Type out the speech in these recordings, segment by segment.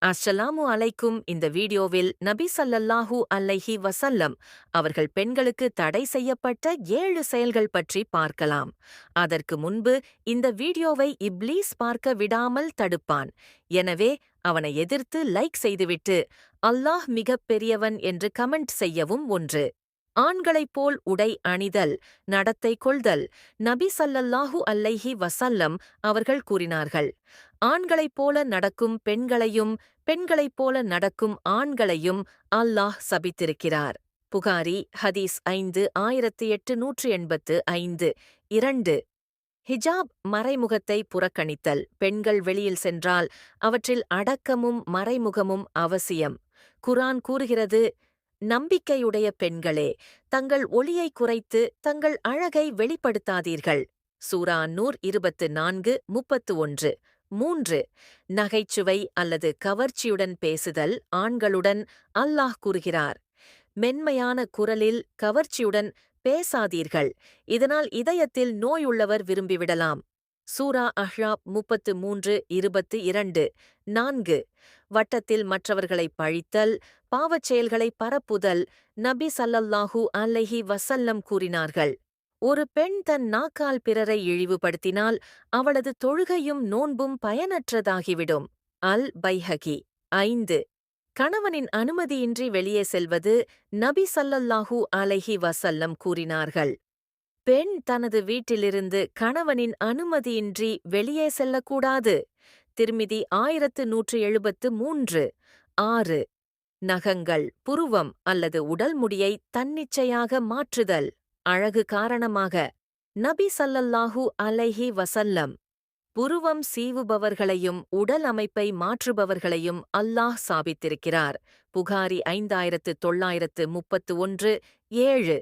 அஸ்ஸலாமு அலைக்கும். இந்த வீடியோவில் நபி ஸல்லல்லாஹு அலைஹி வஸல்லம் அவர்கள் பெண்களுக்கு தடை செய்யப்பட்ட 7 செயல்கள் பற்றி பார்க்கலாம். அதற்கு முன்பு இந்த வீடியோவை இப்லீஸ் பார்க்க விடாமல் தடுப்பான். எனவே அவனை எதிர்த்து லைக் செய்துவிட்டு அல்லாஹ் மிகப் பெரியவன் என்று கமெண்ட் செய்யவும் ஒன்று. ஆண்களைப் போல் உடை அணிதல், நடத்தை கொள்தல். நபி ஸல்லல்லாஹு அலைஹி வஸல்லம் அவர்கள் கூறினார்கள், ஆண்களைப் போல நடக்கும் பெண்களையும் பெண்களைப் போல நடக்கும் ஆண்களையும் அல்லாஹ் சபித்திருக்கிறார். புகாரி ஹதீஸ் 5885. 2. ஹிஜாப் மறைமுகத்தை புறக்கணித்தல். பெண்கள் வெளியில் சென்றால் அவற்றில் அடக்கமும் மறைமுகமும் அவசியம். குர்ஆன் கூறுகிறது, நம்பிக்கையுடைய பெண்களே, தங்கள் ஒளியை குறைத்து தங்கள் அழகை வெளிப்படுத்தாதீர்கள். சூரா அன்-நூர் 24:31. 3. நகைச்சுவை அல்லது கவர்ச்சியுடன் பேசுதல். ஆண்களுடன் அல்லாஹ் கூறுகிறார், மென்மையான குரலில் கவர்ச்சியுடன் பேசாதீர்கள், இதனால் இதயத்தில் நோயுள்ளவர் விரும்பிவிடலாம். சூரா அஹ்ஸாப் 33:22. 4. வட்டத்தில் மற்றவர்களை பழித்தல், பாவச் செயல்களை பரப்புதல். நபி ஸல்லல்லாஹு அலைஹி வஸல்லம் கூறினார்கள், ஒரு பெண் தன் நாக்கால் பிறரை இழிவுபடுத்தினால் அவளது தொழுகையும் நோன்பும் பயனற்றதாகிவிடும். அல் பைஹகி. 5. கணவனின் அனுமதியின்றி வெளியே செல்வது. நபி ஸல்லல்லாஹு அலைஹி வஸல்லம் கூறினார்கள், பெண் தனது வீட்டிலிருந்து கணவனின் அனுமதியின்றி வெளியே செல்லக்கூடாது. திர்மிதி 1173. 6. நகங்கள், புருவம் அல்லது உடல் முடியை தன்னிச்சையாக மாற்றுதல். அழகு காரணமாக. நபி ஸல்லல்லாஹு அலைஹி வஸல்லம், புருவம் சீவுபவர்களையும் உடல் அமைப்பை மாற்றுபவர்களையும் அல்லாஹ் சாபித்திருக்கிறார். புகாரி 5931. 7.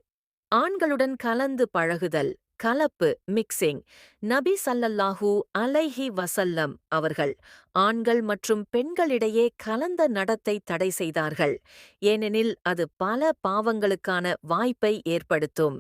ஆண்களுடன் கலந்து பழகுதல். கலப்பு, மிக்சிங். நபி ஸல்லல்லாஹு அலைஹி வஸல்லம் அவர்கள் ஆண்கள் மற்றும் பெண்களிடையே கலந்த நடத்தை தடை செய்தார்கள், ஏனெனில் அது பல பாவங்களுக்கான வாய்ப்பை ஏற்படுத்தும்.